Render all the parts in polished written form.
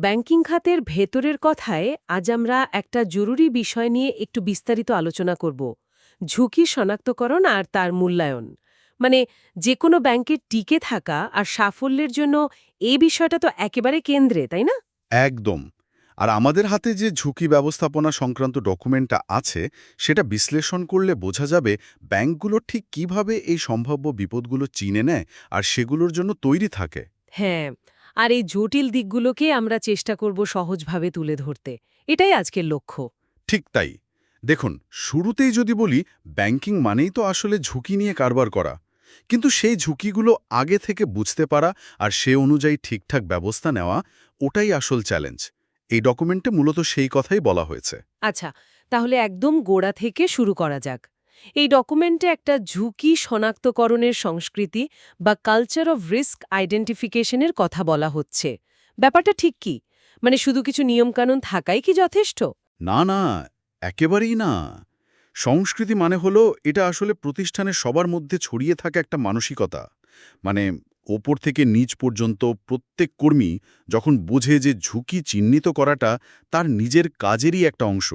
Banking খাতের ভেতরের কথায় আজ আমরা একটা জরুরি বিষয় নিয়ে একটু বিস্তারিত আলোচনা করব, ঝুঁকি শনাক্তকরণ আর তার মূল্যায়ন। মানে যে কোনো ব্যাংকের টিকে থাকা আর সাফল্যের জন্য এই বিষয়টা তো একেবারে কেন্দ্রে, তাই না? একদম। আর আমাদের হাতে যে ঝুঁকি ব্যবস্থাপনা সংক্রান্ত ডকুমেন্টটা আছে, সেটা বিশ্লেষণ করলে বোঝা যাবে ব্যাংকগুলো ঠিক কিভাবে এই সম্ভাব্য বিপদগুলো চিনে নেয় আর সেগুলোর জন্য তৈরি থাকে। হ্যাঁ, আর এই জটিল দিকগুলোকে আমরা চেষ্টা করব সহজভাবে তুলে ধরতে। এটাই আজকের লক্ষ্য। ঠিক তাই। দেখুন, শুরুতেই যদি বলি, ব্যাংকিং মানেই তো আসলে ঝুঁকি নিয়ে কারবার করা। কিন্তু সেই ঝুঁকিগুলো আগে থেকে বুঝতে পারা আর সে অনুযায়ী ঠিকঠাক ব্যবস্থা নেওয়া, ওটাই আসল চ্যালেঞ্জ। এই ডকুমেন্টে মূলত সেই কথাই বলা হয়েছে। আচ্ছা, তাহলে একদম গোড়া থেকে শুরু করা যাক। এই ডকুমেন্টে একটা ঝুঁকি শনাক্তকরণের সংস্কৃতি বা কালচার অফ রিস্ক আইডেন্টিফিকেশনের কথা বলা হচ্ছে। ব্যাপারটা ঠিক কি? মানে শুধু কিছু নিয়মকানুন থাকাই কি যথেষ্ট? না, না, একেবারেই না। সংস্কৃতি মানে হলো এটা আসলে প্রতিষ্ঠানের সবার মধ্যে ছড়িয়ে থাকা একটা মানসিকতা। মানে ওপর থেকে নিচ পর্যন্ত প্রত্যেক কর্মী যখন বোঝে যে ঝুঁকি চিহ্নিত করাটা তার নিজের কাজেরই একটা অংশ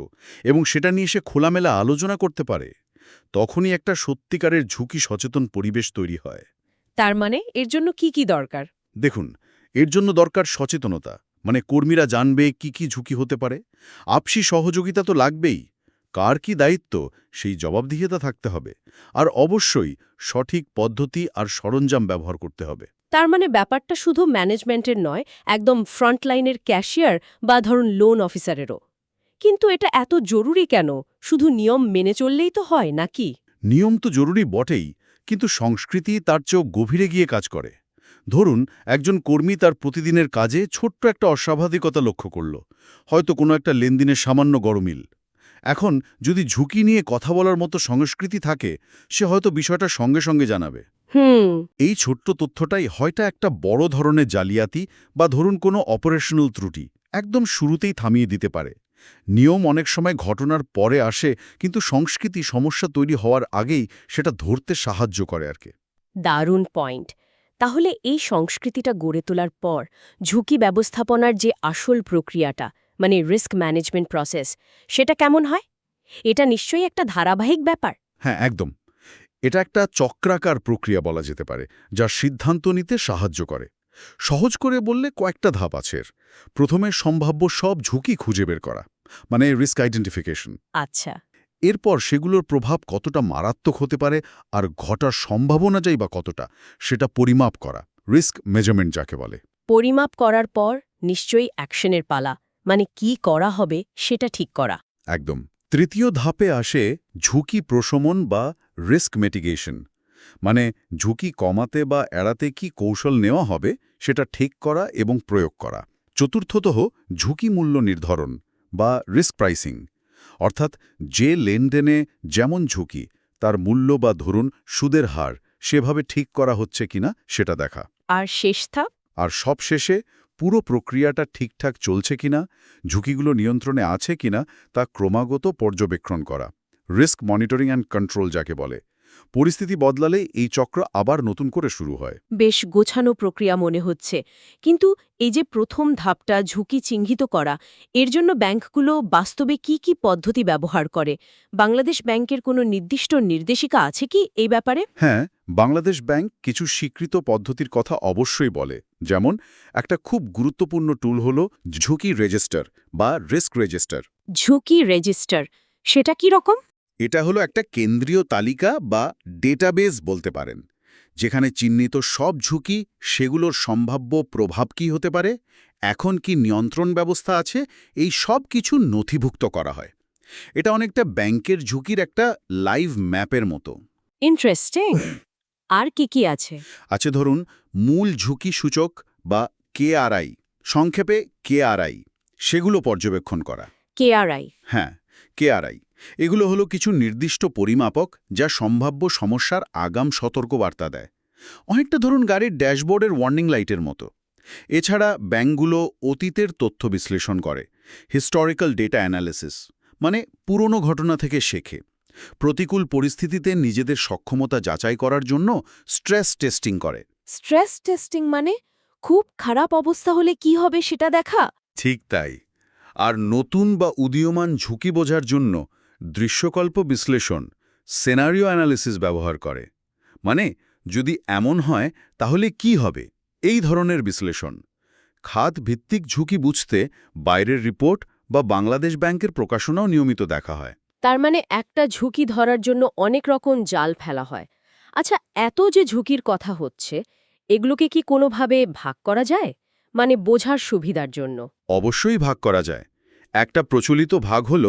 এবং সেটা নিয়ে সে খোলামেলা আলোচনা করতে পারে, তখনই একটা সত্যিকারের ঝুঁকি সচেতন পরিবেশ তৈরি হয়। তার মানে এর জন্য কি কি দরকার? দেখুন, এর জন্য দরকার সচেতনতা। মানে কর্মীরা জানবে কি কি ঝুঁকি হতে পারে। আপসি সহযোগিতা তো লাগবেই। কার কি দায়িত্ব সেই জবাবদিহিতা থাকতে হবে। আর অবশ্যই সঠিক পদ্ধতি আর সরঞ্জাম ব্যবহার করতে হবে। তার মানে ব্যাপারটা শুধু ম্যানেজমেন্টের নয়, একদম ফ্রন্টলাইনের ক্যাশিয়ার বা ধরুন লোন অফিসারেরও। কিন্তু এটা এত জরুরি কেন? শুধু নিয়ম মেনে চললেই তো হয় নাকি? নিয়ম তো জরুরি বটেই, কিন্তু সংস্কৃতি তার চেয়েও গভীরে গিয়ে কাজ করে। ধরুন, একজন কর্মী তার প্রতিদিনের কাজে ছোট্ট একটা অস্বাভাবিকতা লক্ষ্য করল, হয়তো কোনো একটা লেনদেনের সামান্য গরমিল। এখন যদি ঝুঁকি নিয়ে কথা বলার মতো সংস্কৃতি থাকে, সে হয়তো বিষয়টা সঙ্গে সঙ্গে জানাবে। হুম। এই ছোট্ট তথ্যটাই হয়তো একটা বড় ধরনের জালিয়াতি বা ধরুন কোনো অপারেশনাল ত্রুটি একদম শুরুতেই থামিয়ে দিতে পারে। নিয়ম অনেক সময় ঘটনার পরে আসে, কিন্তু সংস্কৃতি সমস্যা তৈরি হওয়ার আগেই সেটা ধরতে সাহায্য করে আর কি। দারুণ পয়েন্ট। তাহলে এই সংস্কৃতিটা গড়ে তোলার পর ঝুঁকি ব্যবস্থাপনার যে আসল প্রক্রিয়াটা, মানে রিস্ক ম্যানেজমেন্ট প্রসেস, সেটা কেমন হয়? এটা নিশ্চয়ই একটা ধারাবাহিক ব্যাপার। হ্যাঁ, একদম। এটা একটা চক্রাকার প্রক্রিয়া বলা যেতে পারে, যা সিদ্ধান্ত নিতে সাহায্য করে। সহজ করে বললে কয়েকটা ধাপ আছে এর। প্রথমে সম্ভাব্য সব ঝুঁকি খুঁজে বের করা, মানে রিস্ক আইডেন্টিফিকেশন। আচ্ছা। এরপর সেগুলোর প্রভাব কতটা মারাত্মক হতে পারে আর ঘটার সম্ভাবনা যাই বা কতটা, সেটা পরিমাপ করা, রিস্ক মেজারমেন্ট যাকে বলে। পরিমাপ করার পর নিশ্চয়ই অ্যাকশনের পালা, মানে কি করা হবে সেটা ঠিক করা। একদম। তৃতীয় ধাপে আসে ঝুঁকি প্রশমন বা রিস্ক মিটিগেশন। মানে ঝুঁকি কমাতে বা এড়াতে কি কৌশল নেওয়া হবে সেটা ঠিক করা এবং প্রয়োগ করা। চতুর্থতঃ ঝুঁকি মূল্য নির্ধারণ বা রিস্ক প্রাইসিং, অর্থাৎ যে লেনদেনে যেমন ঝুঁকি তার মূল্য বা ধরুন সুদের হার সেভাবে ঠিক করা হচ্ছে কিনা সেটা দেখা। আর শেষ ধাপ? আর সবশেষে পুরো প্রক্রিয়াটা ঠিকঠাক চলছে কিনা, ঝুঁকিগুলো নিয়ন্ত্রণে আছে কিনা তা ক্রমাগত পর্যবেক্ষণ করা, রিস্ক মনিটরিং অ্যান্ড কন্ট্রোল যাকে বলে। পরিস্থিতি বদলালে এই চক্র আবার নতুন করে শুরু হয়। বেশ গোছানো প্রক্রিয়া মনে হচ্ছে। কিন্তু এই যে প্রথম ধাপটা ঝুঁকি চিহ্নিত করা, এর জন্য ব্যাংকগুলো বাস্তবে কি কি পদ্ধতি ব্যবহার করে? বাংলাদেশ ব্যাংকের কোনো নির্দিষ্ট নির্দেশিকা আছে কি এই ব্যাপারে? হ্যাঁ, বাংলাদেশ ব্যাংক কিছু স্বীকৃত পদ্ধতির কথা অবশ্যই বলে। যেমন একটা খুব গুরুত্বপূর্ণ টুল হল ঝুঁকি রেজিস্টার বা রিস্ক রেজিস্টার। ঝুঁকি রেজিস্টার, সেটা কি রকম? এটা হলো একটা কেন্দ্রীয় তালিকা বা ডেটাবেস বলতে পারেন, যেখানে চিহ্নিত সব ঝুঁকি, সেগুলোর সম্ভাব্য প্রভাব কী হতে পারে, এখন কি নিয়ন্ত্রণ ব্যবস্থা আছে, এই সব কিছু নথিভুক্ত করা হয়। এটা অনেকটা ব্যাংকের ঝুঁকির একটা লাইভ ম্যাপের মতো। ইন্টারেস্টিং। আর কি কি আছে? আছে ধরুন মূল ঝুঁকি সূচক বা কেআরআই, সংক্ষেপে কেআরআই, সেগুলো পর্যবেক্ষণ করা। কেআরআই। হ্যাঁ, কেআরআই। এগুলো হলো কিছু নির্দিষ্ট পরিমাপক যা সম্ভাব্য সমস্যার আগাম সতর্কবার্তা দেয়। অনেকটা ধরুন গাড়ির ড্যাশবোর্ডের ওয়ার্নিং লাইটের মতো। এছাড়া ব্যাংকগুলো অতীতের তথ্য বিশ্লেষণ করে, হিস্টোরিক্যাল ডেটা অ্যানালিসিস, মানে পুরনো ঘটনা থেকে শেখে। প্রতিকূল পরিস্থিতিতে নিজেদের সক্ষমতা যাচাই করার জন্য স্ট্রেস টেস্টিং করে। স্ট্রেস টেস্টিং মানে খুব খারাপ অবস্থা হলে কি হবে সেটা দেখা? ঠিক তাই। আর নতুন বা উদীয়মান ঝুঁকি বোঝার জন্য দৃশ্যকল্প বিশ্লেষণ সিনারিও অ্যানালিসিস ব্যবহার করে। মানে যদি এমন হয় তাহলে কি হবে, এই ধরনের বিশ্লেষণ। খাত ভিত্তিক ঝুঁকি বুঝতে বাইরের রিপোর্ট বা বাংলাদেশ ব্যাংকের প্রকাশনাও নিয়মিত দেখা হয়। তার মানে একটা ঝুঁকি ধরার জন্য অনেক রকম জাল ফেলা হয়। আচ্ছা, এত যে ঝুঁকির কথা হচ্ছে, এগুলোকে কি কোনোভাবে ভাগ করা যায়? মানে বোঝার সুবিধার জন্য। অবশ্যই ভাগ করা যায়। একটা প্রচলিত ভাগ হল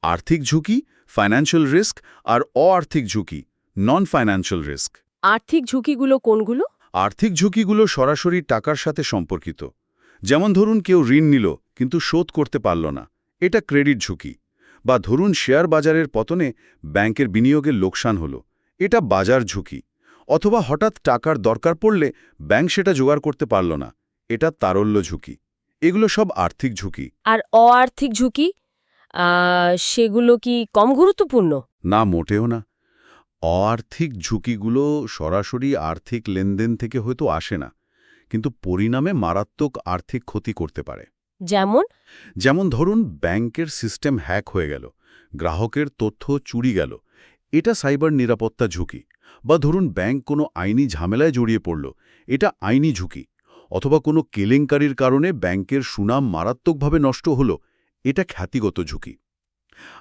আর্থিক ঝুঁকি, ফাইন্যান্সিয়াল রিস্ক, আর অ-আর্থিক ঝুঁকি, নন ফাইন্যান্সিয়াল রিস্ক। আর্থিক ঝুঁকিগুলো কোনগুলো? আর্থিক ঝুঁকিগুলো সরাসরি টাকার সাথে সম্পর্কিত। যেমন ধরুন কেউ ঋণ নিল কিন্তু শোধ করতে পারল না, এটা ক্রেডিট ঝুঁকি। বা ধরুন শেয়ার বাজারের পতনে ব্যাংকের বিনিয়োগের লোকসান হলো, এটা বাজার ঝুঁকি। অথবা হঠাৎ টাকার দরকার পড়লে ব্যাংক সেটা জোগাড় করতে পারল না, এটা তারল্য ঝুঁকি। এগুলো সব আর্থিক ঝুঁকি। আর অ-আর্থিক ঝুঁকি, সেগুলো কি কম গুরুত্বপূর্ণ? না, মোটেও না। অ-আর্থিক ঝুঁকিগুলো সরাসরি আর্থিক লেনদেন থেকে হয়তো আসে না, কিন্তু পরিণামে মারাত্মক আর্থিক ক্ষতি করতে পারে। যেমন? যেমন ধরুন ব্যাংকের সিস্টেম হ্যাক হয়ে গেল, গ্রাহকের তথ্য চুরি গেল, এটা সাইবার নিরাপত্তা ঝুঁকি। বা ধরুন ব্যাংক কোনো আইনি ঝামেলায় জড়িয়ে পড়ল, এটা আইনি ঝুঁকি। অথবা কোনো কেলেঙ্কারির কারণে ব্যাংকের সুনাম মারাত্মকভাবে নষ্ট হলো, এটা খ্যাতিগত ঝুঁকি।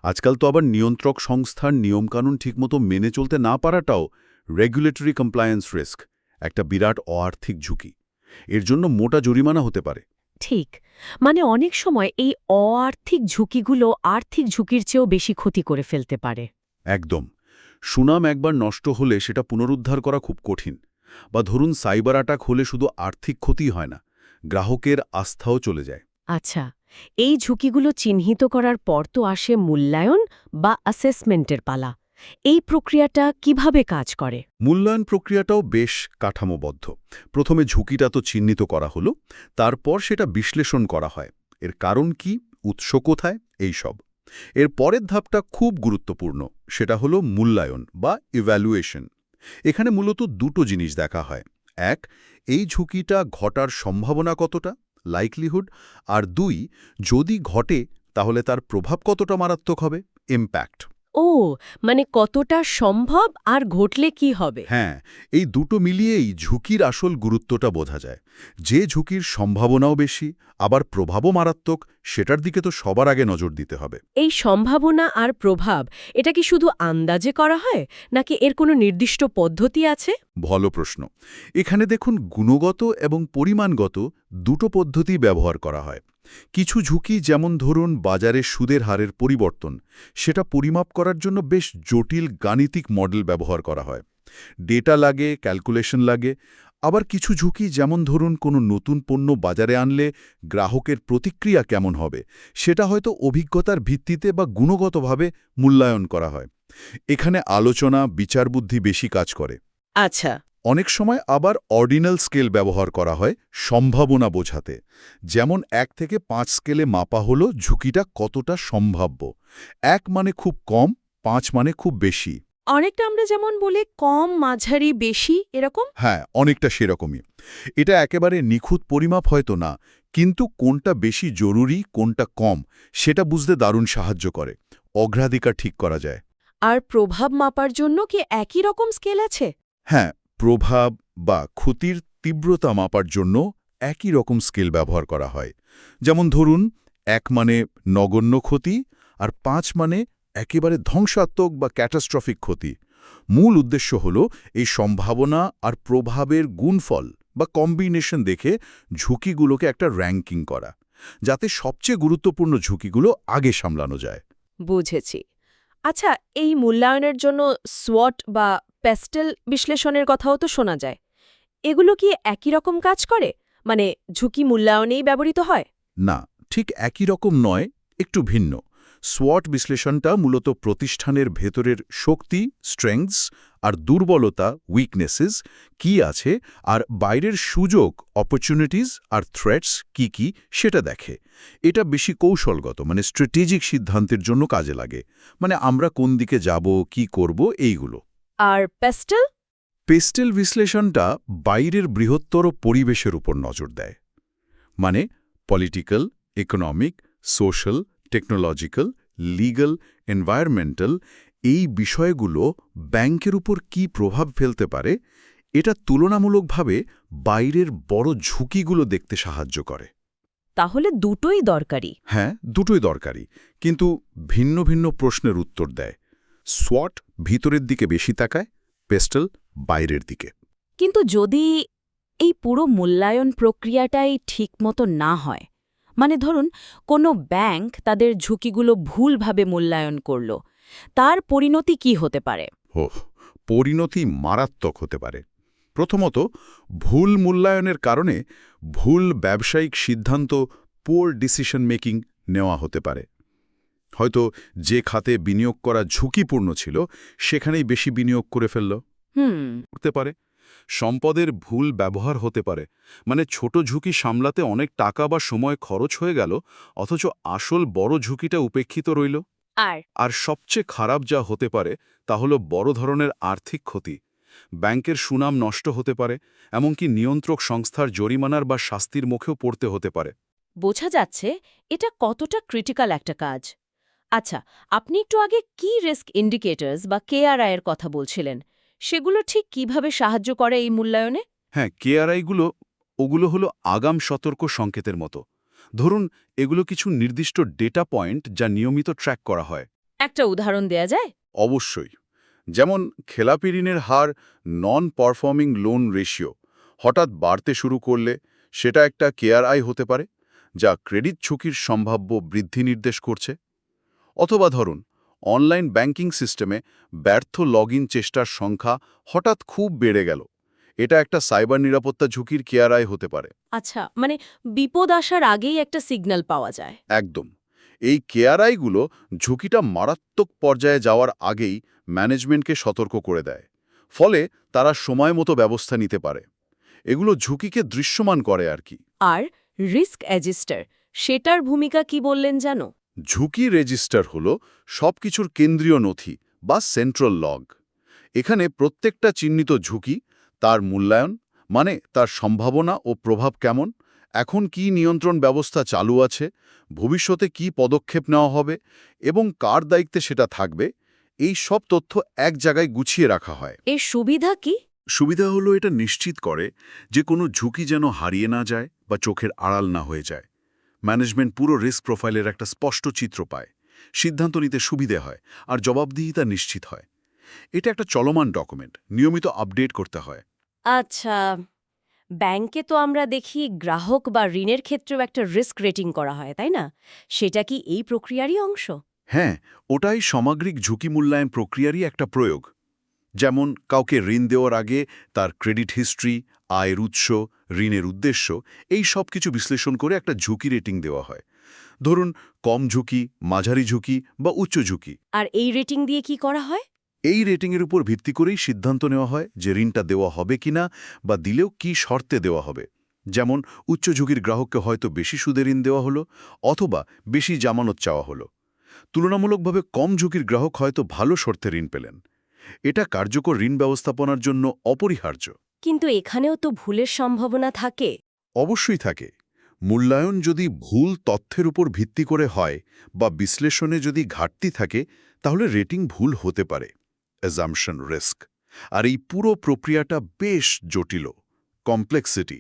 আজকাল তো আবার নিয়ন্ত্রক সংস্থার নিয়মকানুন ঠিকমতো মেনে চলতে না পারাটাও রেগুলেটরি কমপ্লায়েন্স রিস্ক, একটা বিরাট অ-আর্থিক ঝুঁকি। এর জন্য মোটা জরিমানা হতে পারে। ঠিক। মানে অনেক সময় এই অ-আর্থিক ঝুঁকিগুলো আর্থিক ঝুঁকির চেয়েও বেশি ক্ষতি করে ফেলতে পারে। একদম। সুনাম একবার নষ্ট হলে সেটা পুনরুদ্ধার করা খুব কঠিন। বা ধরুন সাইবার অ্যাটাক হলে শুধু আর্থিক ক্ষতি হয় না, গ্রাহকের আস্থাও চলে যায়। আচ্ছা, এই ঝুঁকিগুলো চিহ্নিত করার পর তো আসে মূল্যায়ন বা অ্যাসেসমেন্টের পালা। এই প্রক্রিয়াটা কিভাবে কাজ করে? মূল্যায়ন প্রক্রিয়াটাও বেশ কাঠামোবদ্ধ। প্রথমে ঝুঁকিটা তো চিহ্নিত করা হলো, তারপর সেটা বিশ্লেষণ করা হয়। এর কারণ কি, উৎস কোথায়, এইসব। এর পরের ধাপটা খুব গুরুত্বপূর্ণ, সেটা হলো মূল্যায়ন বা ইভ্যালুয়েশন। এখানে মূলত দুটো জিনিস দেখা হয়। এক, এই ঝুঁকিটা ঘটার সম্ভাবনা কতটা, লাইকলিহুড। আর দুই, যদি ঘটে তাহলে তার প্রভাব কতটা মারাত্মক হবে, ইম্প্যাক্ট। ও, মানে কতটা সম্ভব আর ঘটলে কি হবে? হ্যাঁ, এই দুটো মিলিয়েই ঝুঁকির আসল গুরুত্বটা বোঝা যায়। যে ঝুঁকির সম্ভাবনাও বেশি, আবার প্রভাবও মারাত্মক, সেটার দিকে তো সবার আগে নজর দিতে হবে। এই সম্ভাবনা আর প্রভাব, এটা কি শুধু আন্দাজে করা হয়, নাকি এর কোনো নির্দিষ্ট পদ্ধতি আছে? ভালো প্রশ্ন। এখানে দেখুন গুণগত এবং পরিমাণগত দুটো পদ্ধতি ব্যবহার করা হয়। কিছু ঝুঁকি, যেমন ধরুন বাজারে সুদের হারের পরিবর্তন, সেটা পরিমাপ করার জন্য বেশ জটিল গাণিতিক মডেল ব্যবহার করা হয়। ডেটা লাগে, ক্যালকুলেশন লাগে। আবার কিছু ঝুঁকি, যেমন ধরুন কোনো নতুন পণ্য বাজারে আনলে গ্রাহকের প্রতিক্রিয়া কেমন হবে, সেটা হয়তো অভিজ্ঞতার ভিত্তিতে বা গুণগতভাবে মূল্যায়ন করা হয়। এখানে আলোচনা, বিচারবুদ্ধি বেশি কাজ করে। আচ্ছা। অনেক সময় আবার অর্ডিনাল স্কেল ব্যবহার করা হয় সম্ভাবনা বোঝাতে। যেমন ১ থেকে ৫ স্কেলে মাপা হলো ঝুঁকিটা কতটা সম্ভাব্য। ১ মানে খুব কম, ৫ মানে খুব বেশি। অনেকটা আমরা যেমন বলি কম, মাঝারি, বেশি, এরকম। হ্যাঁ, অনেকটা সেরকমই। এটা একেবারে নিখুঁত পরিমাপ হয়তো না, কিন্তু কোনটা বেশি জরুরি, কোনটা কম, সেটা বুঝতে দারুণ সাহায্য করে। অগ্রাধিকার ঠিক করা যায়। আর প্রভাব মাপার জন্য কি একই রকম স্কেল আছে? হ্যাঁ, প্রভাব বা ক্ষতির তীব্রতা মাপার জন্য একই রকম স্কেল ব্যবহার করা হয়। যেমন ধরুন ১ মানে নগণ্য ক্ষতি, আর ৫ মানে একেবারে ধ্বংসাত্মক বা ক্যাটাস্ট্রফিক ক্ষতি। মূল উদ্দেশ্য হল এই সম্ভাবনা আর প্রভাবের গুণফল বা কম্বিনেশন দেখে ঝুঁকিগুলোকে একটা র্যাঙ্কিং করা, যাতে সবচেয়ে গুরুত্বপূর্ণ ঝুঁকিগুলো আগে সামলানো যায়। বুঝেছি। আচ্ছা, এই মূল্যায়নের জন্য সোয়াট বা প্যাস্টেল বিশ্লেষণের কথাও তো শোনা যায়। এগুলো কি একই রকম কাজ করে? মানে ঝুঁকি মূল্যায়নেই ব্যবহৃত হয়? না, ঠিক একই রকম নয়, একটু ভিন্ন। সোয়াট বিশ্লেষণটা মূলত প্রতিষ্ঠানের ভেতরের শক্তি, স্ট্রেংথস, আর দুর্বলতা, উইকনেসেস কি আছে, আর বাইরের সুযোগ, অপরচুনিটিস আর থ্রেটস কি কি, সেটা দেখে। এটা বেশি কৌশলগত, মানে স্ট্র্যাটেজিক সিদ্ধান্তের জন্য কাজে লাগে। মানে আমরা কোন দিকে যাব, কি করব, এইগুলো। আর প্যাস্টেল? পেস্টেল বিশ্লেষণটা বাইরের বৃহত্তর পরিবেশের উপর নজর দেয়। মানে political, economic, social, technological, legal, environmental এই বিষয়গুলো ব্যাংকের উপর কী প্রভাব ফেলতে পারে এটা তুলনামূলকভাবে বাইরের বড় ঝুঁকিগুলো দেখতে সাহায্য করে। তাহলে দুটোই দরকারি। হ্যাঁ, দুটোই দরকারি, কিন্তু ভিন্ন ভিন্ন প্রশ্নের উত্তর দেয়। সোয়াট ভিতরের দিকে বেশি তাকায়, পেস্টেল বাইরের দিকে। কিন্তু যদি এই পুরো মূল্যায়ন প্রক্রিয়াটাই ঠিকমতো না হয়, মানে ধরুন কোনো ব্যাংক তাদের ঝুঁকিগুলো ভুলভাবে মূল্যায়ন করল, তার পরিণতি কি হতে পারে? পরিণতি মারাত্মক হতে পারে। প্রথমত, ভুল মূল্যায়নের কারণে ভুল ব্যবসায়িক সিদ্ধান্ত, পোর ডিসিশন মেকিং নেওয়া হতে পারে। হয়তো যে খাতে বিনিয়োগ করা ঝুঁকিপূর্ণ ছিল সেখানেই বেশি বিনিয়োগ করে ফেলল। হতে পারে সম্পদের ভুল ব্যবহার হতে পারে, মানে ছোট ঝুঁকি সামলাতে অনেক টাকা বা সময় খরচ হয়ে গেল, অথচ আসল বড় ঝুঁকিটা উপেক্ষিত রইল। আর সবচেয়ে খারাপ যা হতে পারে তা হলো বড় ধরনের আর্থিক ক্ষতি। ব্যাংকের সুনাম নষ্ট হতে পারে, এমনকি নিয়ন্ত্রক সংস্থার জরিমানার বা শাস্তির মুখেও পড়তে হতে পারে। বোঝা যাচ্ছে এটা কতটা ক্রিটিক্যাল একটা কাজ। আচ্ছা, আপনি একটু আগে কি রিস্ক ইন্ডিকেটরস বা কেআরআই এর কথা বলছিলেন, সেগুলো ঠিক কিভাবে সাহায্য করে এই মূল্যায়নে? হ্যাঁ, কেআরআইগুলো ওগুলো হলো আগাম সতর্ক সংকেতের মতো। ধরুন, এগুলো কিছু নির্দিষ্ট ডেটা পয়েন্ট যা নিয়মিত ট্র্যাক করা হয়। একটা উদাহরণ দেয়া যায়? অবশ্যই। যেমন খেলাপি ঋণের হার, নন পারফর্মিং লোন রেশিও হঠাৎ বাড়তে শুরু করলে সেটা একটা কেআরআই হতে পারে, যা ক্রেডিট ঝুঁকির সম্ভাব্য বৃদ্ধি নির্দেশ করছে। অথবা ধরুন, অনলাইন ব্যাংকিং সিস্টেমে ব্যর্থ লগইন চেষ্টার সংখ্যা হঠাৎ খুব বেড়ে গেল, এটা একটা সাইবার নিরাপত্তা ঝুঁকির কেআরআই হতে পারে। আচ্ছা, মানে বিপদ আসার আগেই একটা সিগন্যাল পাওয়া যায়। একদম। এই কেআরআইগুলো ঝুঁকিটা মারাত্মক পর্যায়ে যাওয়ার আগেই ম্যানেজমেন্টকে সতর্ক করে দেয়, ফলে তারা সময় মতো ব্যবস্থা নিতে পারে। এগুলো ঝুঁকিকে দৃশ্যমান করে আর কি। আর রিস্ক অ্যাডজাস্টার, সেটার ভূমিকা কি বললেন জানো? ঝুঁকি রেজিস্টার হল সবকিছুর কেন্দ্রীয় নথি বা সেন্ট্রাল লগ। এখানে প্রত্যেকটা চিহ্নিত ঝুঁকি, তার মূল্যায়ন, মানে তার সম্ভাবনা ও প্রভাব কেমন, এখন কি নিয়ন্ত্রণ ব্যবস্থা চালু আছে, ভবিষ্যতে কি পদক্ষেপ নেওয়া হবে এবং কার দায়িত্বে সেটা থাকবে, এই সব তথ্য এক জায়গায় গুছিয়ে রাখা হয়। এর সুবিধা কি? সুবিধা হলো এটা নিশ্চিত করে যে কোনো ঝুঁকি যেন হারিয়ে না যায় বা চোখের আড়াল না হয়ে যায়। ম্যানেজমেন্ট পুরো রিস্ক প্রোফাইলের একটা স্পষ্ট চিত্র পায়, সিদ্ধান্ত নিতে সুবিধে হয় আর জবাবদিহিতা নিশ্চিত হয়। এটা একটা চলমান ডকুমেন্ট, নিয়মিত আপডেট করতে হয়। আচ্ছা, ব্যাংকে তো আমরা দেখি গ্রাহক বা ঋণের ক্ষেত্রেও একটা রিস্ক রেটিং করা হয়, তাই না? সেটা কি এই প্রক্রিয়ারই অংশ? হ্যাঁ, ওটাই সামগ্রিক ঝুঁকি মূল্যায়ন প্রক্রিয়ারই একটা প্রয়োগ। যেমন কাউকে ঋণ দেওয়ার আগে তার ক্রেডিট হিস্ট্রি, আয়ের উৎস, ঋণের উদ্দেশ্য এই সব কিছু বিশ্লেষণ করে একটা ঝুঁকি রেটিং দেওয়া হয়। ধরুন, কম ঝুঁকি, মাঝারি ঝুঁকি বা উচ্চ ঝুঁকি। আর এই রেটিং দিয়ে কি করা হয়? এই রেটিংয়ের উপর ভিত্তি করেই সিদ্ধান্ত নেওয়া হয় যে ঋণটা দেওয়া হবে কিনা বা দিলেও কি শর্তে দেওয়া হবে। যেমন উচ্চ ঝুঁকির গ্রাহককে হয়তো বেশি সুদে ঋণ দেওয়া হলো অথবা বেশি জামানত চাওয়া হলো। তুলনামূলকভাবে কম ঝুঁকির গ্রাহক হয়তো ভালো শর্তে ঋণ পেলেন। এটা কার্যকর ঋণ ব্যবস্থাপনার জন্য অপরিহার্য। কিন্তু এখানেও তো ভুলের সম্ভাবনা থাকে। অবশ্যই থাকে। মূল্যায়ন যদি ভুল তথ্যের উপর ভিত্তি করে হয় বা বিশ্লেষণে যদি ঘাটতি থাকে, তাহলে রেটিং ভুল হতে পারে। Assumption risk. আর এই পুরো প্রক্রিয়াটা বেশ জটিল, কমপ্লেক্সিটি।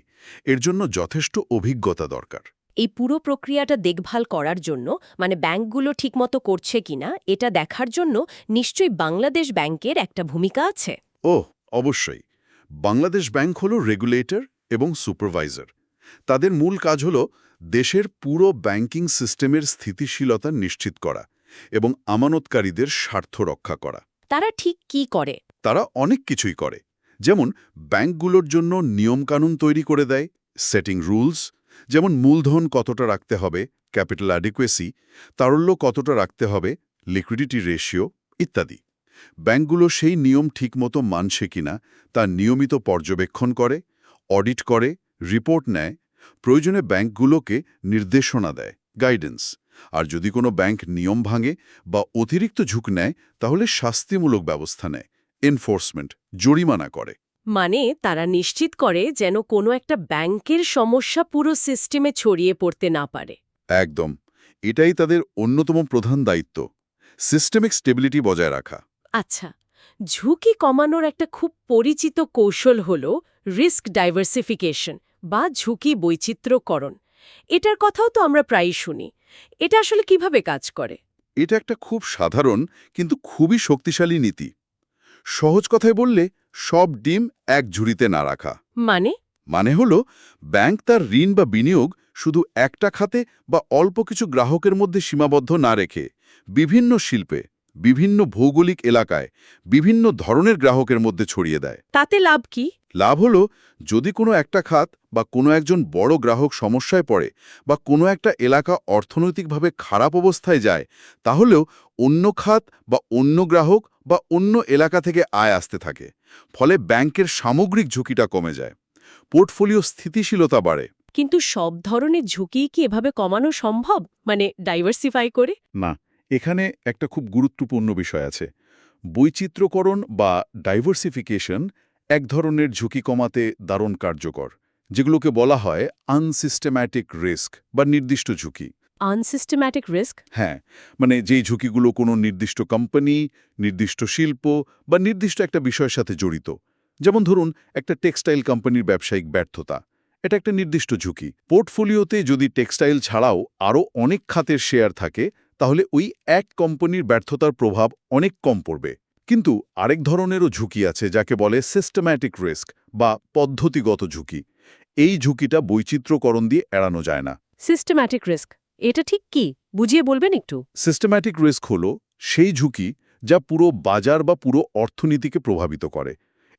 এর জন্য যথেষ্ট অভিজ্ঞতা দরকার। এই পুরো প্রক্রিয়াটা দেখভাল করার জন্য, মানে ব্যাংকগুলো ঠিকমতো করছে কিনা এটা দেখার জন্য নিশ্চয়ই বাংলাদেশ ব্যাংকের একটা ভূমিকা আছে। অবশ্যই। বাংলাদেশ ব্যাংক হল রেগুলেটর এবং সুপারভাইজার। তাদের মূল কাজ হল দেশের পুরো ব্যাংকিং সিস্টেমের স্থিতিশীলতা নিশ্চিত করা এবং আমানতকারীদের স্বার্থ রক্ষা করা। তারা ঠিক কি করে? তারা অনেক কিছুই করে। যেমন ব্যাংকগুলোর জন্য নিয়মকানুন তৈরি করে দেয়, সেটিং রুলস, যেমন মূলধন কতটা রাখতে হবে, ক্যাপিটাল অ্যাডিকুয়েসি, তারল্য কতটা রাখতে হবে, লিকুইডিটি রেশিও ইত্যাদি। ব্যাংকগুলো সেই নিয়ম ঠিকমতো মানছে কিনা তা নিয়মিত পর্যবেক্ষণ করে, অডিট করে, রিপোর্ট নেয়, প্রয়োজনে ব্যাংকগুলোকে নির্দেশনা দেয়, গাইডেন্স। আর যদি কোনো ব্যাংক নিয়ম ভাঙে বা অতিরিক্ত ঝুঁক নেয়, তাহলে শাস্তিমূলক ব্যবস্থা নেয়, এনফোর্সমেন্ট, জরিমানা করে। মানে তারা নিশ্চিত করে যেন কোনো একটা ব্যাংকের সমস্যা পুরো সিস্টেমে ছড়িয়ে পড়তে না পারে। একদম। এটাই তাদের অন্যতম প্রধান দায়িত্ব, সিস্টেমিক স্টেবিলিটি বজায় রাখা। আচ্ছা, ঝুঁকি কমানোর একটা খুব পরিচিত কৌশল হল রিস্ক ডাইভার্সিফিকেশন বা ঝুঁকি বৈচিত্র্যকরণ। এটার কথাও তো আমরা প্রায়ই শুনি। এটা আসলে কিভাবে কাজ করে? এটা একটা খুব সাধারণ কিন্তু খুবই শক্তিশালী নীতি। সহজ কথায় বললে, সব ডিম এক ঝুড়িতে না রাখা। মানে হলো ব্যাংক তার ঋণ বা বিনিয়োগ শুধু একটা খাতে বা অল্প কিছু গ্রাহকের মধ্যে সীমাবদ্ধ না রেখে বিভিন্ন শিল্পে, বিভিন্ন ভৌগোলিক এলাকায়, বিভিন্ন ধরনের গ্রাহকের মধ্যে ছড়িয়ে দেয়। তাতে লাভ কি? লাভ হলো, যদি কোনো একটা খাত বা কোনো একজন বড় গ্রাহক সমস্যায় পড়ে বা কোনো একটা এলাকা অর্থনৈতিকভাবে খারাপ অবস্থায় যায়, তাহলেও অন্য খাত বা অন্য গ্রাহক বা অন্য এলাকা থেকে আয় আসতে থাকে। ফলে ব্যাংকের সামগ্রিক ঝুঁকিটা কমে যায়, পোর্টফোলিও স্থিতিশীলতা বাড়ে। কিন্তু সব ধরনের ঝুঁকি কি এভাবে কমানো সম্ভব, মানে ডাইভার্সিফাই করে? না, এখানে একটা খুব গুরুত্বপূর্ণ বিষয় আছে। বৈচিত্র্যকরণ বা ডাইভার্সিফিকেশন এক ধরনের ঝুঁকি কমাতে দারুণ কার্যকর, যেগুলোকে বলা হয় আনসিস্টেম্যাটিক রিস্ক বা নির্দিষ্ট ঝুঁকি। আনসিস্টেম্যাটিক রিস্ক? হ্যাঁ, মানে যেই ঝুঁকিগুলো কোনো নির্দিষ্ট কোম্পানি, নির্দিষ্ট শিল্প বা নির্দিষ্ট একটা বিষয়ের সাথে জড়িত। যেমন ধরুন, একটা টেক্সটাইল কোম্পানির ব্যবসায়িক ব্যর্থতা, এটা একটা নির্দিষ্ট ঝুঁকি। পোর্টফোলিওতে যদি টেক্সটাইল ছাড়াও আরও অনেক খাতের শেয়ার থাকে, তাহলে ওই এক কোম্পানির ব্যর্থতার প্রভাব অনেক কম পড়বে। কিন্তু আরেক ধরনেরও ঝুঁকি আছে, যাকে বলে সিস্টেম্যাটিক রিস্ক বা পদ্ধতিগত ঝুঁকি। এই ঝুঁকিটা বৈচিত্র্যকরণ দিয়ে এড়ানো যায় না। সিস্টেম্যাটিক রিস্ক এটা ঠিক কি, বুঝিয়ে বলবেন একটু? সিস্টেম্যাটিক রিস্ক হল সেই ঝুঁকি যা পুরো বাজার বা পুরো অর্থনীতিকে প্রভাবিত করে।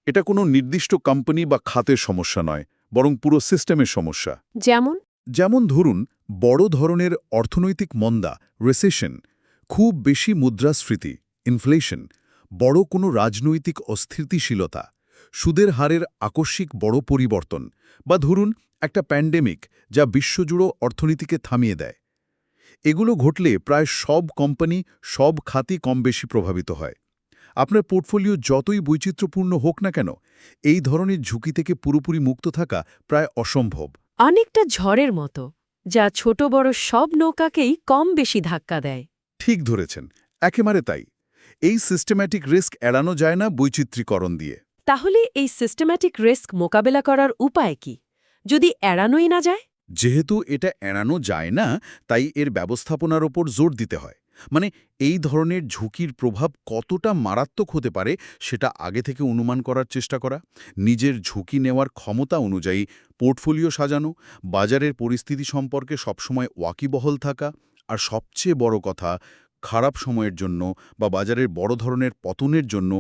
এটা কোনো নির্দিষ্ট কোম্পানি বা খাতের সমস্যা নয়, বরং পুরো সিস্টেমের সমস্যা। যেমন? যেমন ধরুন, বড় ধরনের অর্থনৈতিক মন্দা, রিসেশন, খুব বেশি মুদ্রাস্ফীতি, ইনফ্লেশন, বড় কোনো রাজনৈতিক অস্থিতিশীলতা, সুদের হারের আকস্মিক বড় পরিবর্তন, বা ধরুন একটা প্যান্ডেমিক যা বিশ্বজুড়ো অর্থনীতিকে থামিয়ে দেয়। এগুলো ঘটলে প্রায় সব কোম্পানি, সব খাতই কম বেশি প্রভাবিত হয়। আপনার পোর্টফোলিও যতই বৈচিত্র্যপূর্ণ হোক না কেন, এই ধরনের ঝুঁকি থেকে পুরোপুরি মুক্ত থাকা প্রায় অসম্ভব। অনেকটা ঝড়ের মতো, যা ছোট বড় সব নৌকাকেই কম বেশি ধাক্কা দেয়। ঠিক ধরেছেন, একেবারে তাই। এই সিস্টেম্যাটিক রিস্ক এড়ানো যায় না বৈচিত্র্যীকরণ দিয়ে। তাহলে এই সিস্টেম্যাটিক রিস্ক মোকাবেলা করার উপায় কি, যদি এড়ানোই না যায়? যেহেতু এটা এড়ানো যায় না, তাই এর ব্যবস্থাপনার ওপর জোর দিতে হয়। মানে, এই ধরনের ঝুঁকির প্রভাব কতটা মারাত্মক হতে পারে সেটা আগে থেকে অনুমান করার চেষ্টা করা, নিজের ঝুঁকি নেওয়ার ক্ষমতা অনুযায়ী পোর্টফোলিও সাজানো, বাজারের পরিস্থিতি সম্পর্কে সবসময় ওয়াকিবহল থাকা, আর সবচেয়ে বড় কথা, খারাপ সময়ের জন্য বা বাজারের বড় ধরনের পতনের জন্য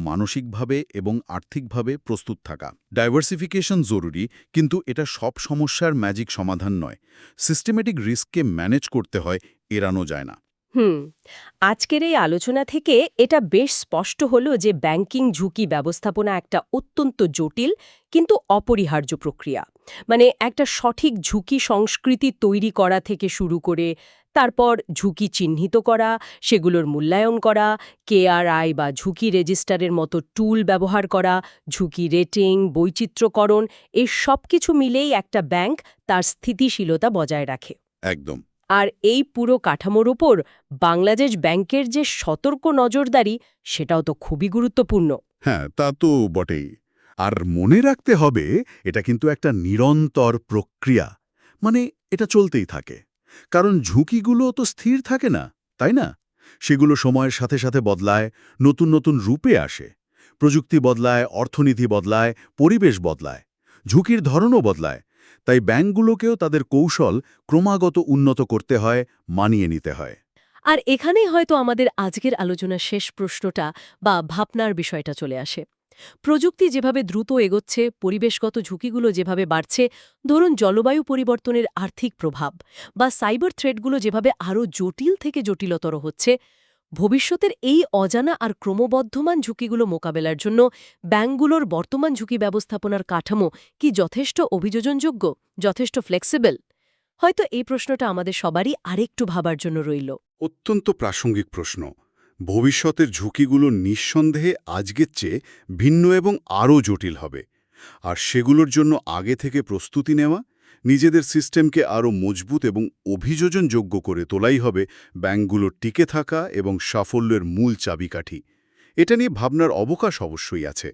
মানসিকভাবে এবং আর্থিকভাবে প্রস্তুত থাকা। ডাইভার্সিফিকেশন জরুরি, কিন্তু এটা সব সমস্যার ম্যাজিক সমাধান নয়। সিস্টেমেটিক রিস্ককে ম্যানেজ করতে হয়, এড়ানো যায় না। আজকের এই আলোচনা থেকে এটা বেশ স্পষ্ট হলো যে ব্যাংকিং ঝুঁকি ব্যবস্থাপনা একটা অত্যন্ত জটিল কিন্তু অপরিহার্য প্রক্রিয়া। মানে একটা সঠিক ঝুঁকি সংস্কৃতি তৈরি করা থেকে শুরু করে তারপর ঝুঁকি চিহ্নিত করা, সেগুলোর মূল্যায়ন করা, কেআরআই বা ঝুঁকি রেজিস্টারের মতো টুল ব্যবহার করা, ঝুঁকি রেটিং, বৈচিত্র্যকরণ, এই সব কিছু মিলেই একটা ব্যাংক তার স্থিতিশীলতা বজায় রাখে। একদম। আর এই পুরো কাঠামোর উপর বাংলাদেশ ব্যাংকের যে সতর্ক নজরদারি, সেটাও তো খুবই গুরুত্বপূর্ণ। হ্যাঁ, তা তো বটেই। আর মনে রাখতে হবে, এটা কিন্তু একটা নিরন্তর প্রক্রিয়া। মানে, এটা চলতেই থাকে। কারণ ঝুঁকিগুলো তো স্থির থাকে না, তাই না? সেগুলো সময়ের সাথে সাথে বদলায়, নতুন নতুন রূপে আসে। প্রযুক্তি বদলায়, অর্থনীতি বদলায়, পরিবেশ বদলায়, ঝুঁকির ধরনও বদলায়। তাই ব্যাংকগুলোকেও তাদের কৌশল ক্রমাগত উন্নত করতে হয়, মানিয়ে নিতে হয়। আর এখানেই হয়তো আমাদের আজকের আলোচনার শেষ প্রশ্নটা বা ভাবনার বিষয়টা চলে আসে। প্রযুক্তি যেভাবে দ্রুত এগোচ্ছে, পরিবেশগত ঝুঁকিগুলো যেভাবে বাড়ছে, ধরুন জলবায়ু পরিবর্তনের আর্থিক প্রভাব বা সাইবার থ্রেটগুলো যেভাবে আরও জটিল থেকে জটিলতর হচ্ছে, ভবিষ্যতের এই অজানা আর ক্রমবর্ধমান ঝুঁকিগুলো মোকাবেলার জন্য ব্যাংকগুলোর বর্তমান ঝুঁকি ব্যবস্থাপনার কাঠামো কি যথেষ্ট অভিযোজনযোগ্য, যথেষ্ট ফ্লেক্সিবল? হয়তো এই প্রশ্নটা আমাদের সবারই আরেকটু ভাবার জন্য রইল। অত্যন্ত প্রাসঙ্গিক প্রশ্ন। ভবিষ্যতের ঝুঁকিগুলো নিঃসন্দেহে আজকের চেয়ে ভিন্ন এবং আরও জটিল হবে। আর সেগুলোর জন্য আগে থেকে প্রস্তুতি নেওয়া নিজেদের সিস্টেমকে আরও মজবুত এবং অভিযোজনযোগ্য করে তোলাই হবে ব্যাংকগুলোর টিকে থাকা এবং সাফল্যের মূল চাবিকাঠি। এটা নিয়ে ভাবনার অবকাশ অবশ্যই আছে।